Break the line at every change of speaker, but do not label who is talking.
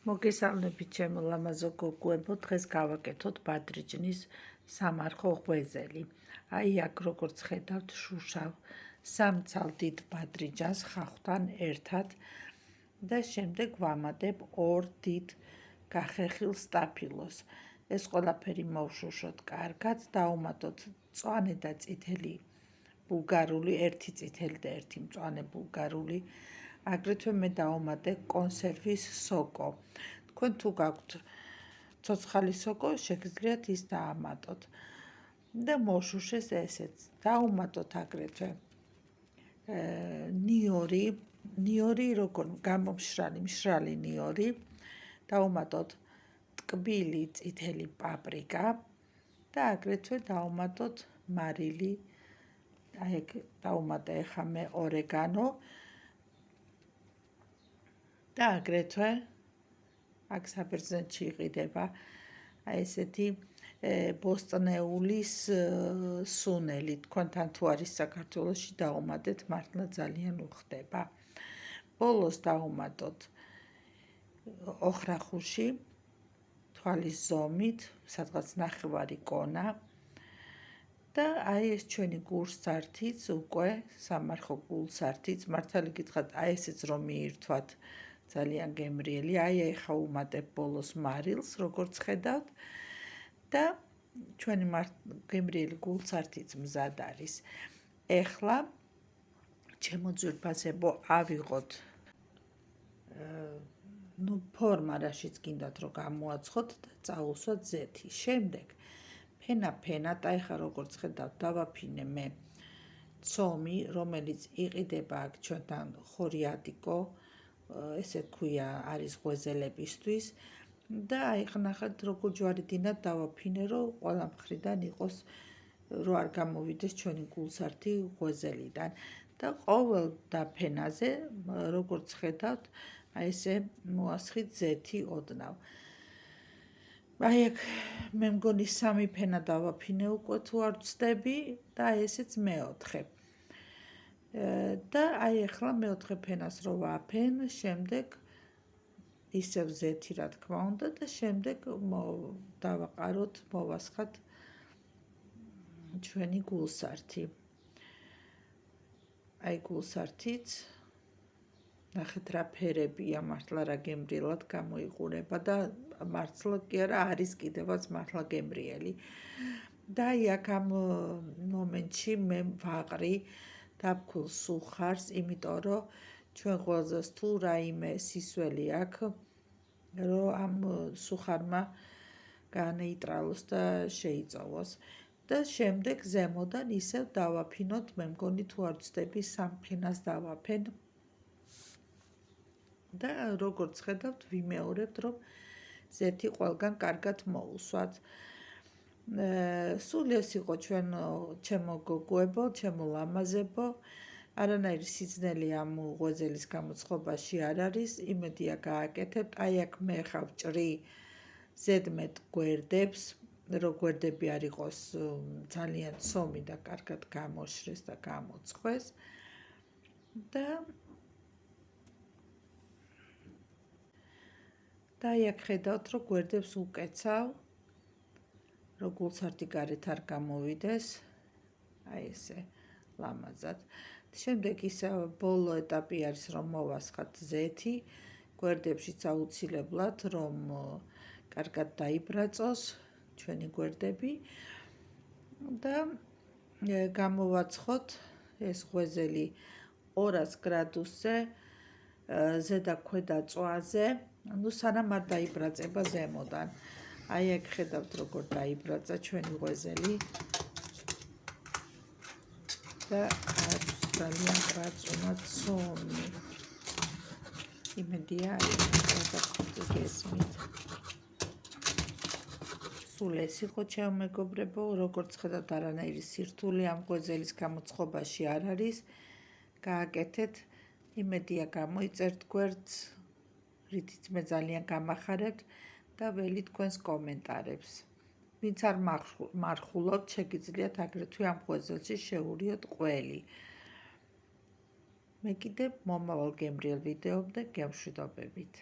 მოგესალმებით ჩემო ლამაზო გოგოებო, დღეს გავაკეთოთ ბადრიჯნის სამარხო ღვეზელი. აი აქ როგორც ხედავთ შუშავ სამცალ დიდ ბადრიჯანს ხახვთან ერთად და შემდეგ ვამატებ ორ დიდ გახერხილ სტაფილოს. ეს ყველაფერი მოვშუშოთ კარგად, დავუმატოთ მწვანე და წითელი ბულგარული, ერთი წითელი და ერთი მწვანე ბულგარული. აგრეთვე მე დავუმატე კონსერვის სოკო. თქვენ თუ გაქვთ ცოცხალი სოკო, შეგიძლიათ ის დაამატოთ და მოშუშეს ესეც. დავუმატოთ აგრეთვე ნიორი, როგორ მშრალი ნიორი. დავუმატოთ ტკბილი წითელი პაპრიკა და აგრეთვე დავუმატოთ მარილი. აი ეგ დავუმატე ახლა მე ორეგანო. და აგრეთვე აქ საბერძნეთში იყიდება აი ესეთი ბოსტნეულის სუნელი. თქვენთან თუ არის საქართველოში, დავუმატეთ, მართლა ძალიან უხდება. ბოლოს დავუმატოთ ოხრახუში თვალის ზომით, სადღაც ნახევარი კონა. და აი ეს ჩვენი გულსართიც უკვე სამარხო გულსართიც, მართალი გითხრათ, აი ესეც რომ მიირთვათ ძალიან გემრიელი. აი ახლა ვუმატებ ბოლოს მარილს, როგორც ხედავთ და ჩვენი გემრიელი გულსართიც მზად არის. ახლა ჩემო ძვირფასებო, ავიღოთ ფორმა, რაშიც გინდათ რომ გამოაცხოთ და წაუსვათ ზეთი. შემდეგ ფენად, აი ახლა როგორც ხედავთ, დავაფინე მე ცომი, რომელიც იყიდება აქ ჩვენთან ხორიადიკო, ესე ქვია, არის ღვეზელებისთვის და აი ახლა ნახეთ როგორ ჯვარიდინად დავაფინე, რომ ყველა მხრიდან იყოს, რომ არ გამოვიდეს ჩვენი გულსართი ღვეზელიდან და ყოველ დაფენაზე, როგორც ხედავთ, აი ესე მოასხით ზეთი ოდნავ. აი აქ მე მგონი 3 ფენა დავაფინე უკვე თუ არ ვცდები და აი ესეც მეოთხე. და აი ახლა მეოთხე ფენას რო ვაფენ, შემდეგ ისევ ზეთი რა თქმა უნდა და შემდეგ დავაყაროთ, მოვასხათ ჩვენი გულსართი. აი გულსართიც ნახეთ რა ფერებია, მართლა რა გემრიელად გამოიყურება და მართლა კი არა, არის კიდევაც მართლა გემრიელი. და აი აქ ამ მომენტში მე ვაყრი დაბქვილ სუხარს, იმიტომ რომ ჩვენ ყველას თუ რაიმე სისველი აქვს, რომ ამ სუხარმა განეიტრალოს და შეიწოვოს. და შემდეგ ზემოდან ისევ დავაფინოთ, მე მგონი თუ არ ვცდები 3 ფენას დავაფენ. და როგორც ხედავთ, ვიმეორებთ, რომ ზეთი ყველგან კარგად მოусვათ. სულ ეს იყო ჩემო გოგოებო, ჩემო ლამაზებო. არანაირი სიძნელი ამ ღვეზელის გამოცხობაში არ არის, იმედია გააკეთებთ. აი აქ მე ხა ვჭრი ზედმეტ გვერდებს, რომ გვერდები არ იყოს ძალიან ცომი და კარგად გამოშრეს და გამოცხვეს. და აი აქ ხედავთ, რომ გვერდებს უკეცავ, რომ გულსართი გარეთ არ გამოვიდეს, აი ესე ლამაზად. შემდეგ ისე ბოლო ეტაპი არის, რომ მოვასხათ ზეთი გვერდებშიც აუცილებლად, რომ კარგად დაიბრაწოს ჩვენი გვერდები და გამოვაცხოთ ეს ღვეზელი 200 გრადუსზე, ზედა ქვედა წვაზე, ანუ სანამ არ დაიბრაწება ზემოდან. აი აქ ხედავთ როგორ დაიბრაცა ჩვენი ღვეზელი და აქვს ძალიან რაწუნა ცომი. იმედია აი გადაგხვდით გესმით. სულ ეს იყო ჩემო მეგობრებო, როგორც ხედავთ, არანაირი სირთულე ამ ღვეზელის გამოცხობაში არ არის. გააკეთეთ, იმედია გამოიწერთ გვერდს, რითიც მე ძალიან გამახარებთ და ველი თქვენს კომენტარებს. ვინც არ მარხულობთ, შეგიძლიათ აგრეთვე ამ ღვეზელში შეურიოთ ყველი. მე კიდევ მომავალ გემრიელ ვიდეომდე გემშვიდობებით.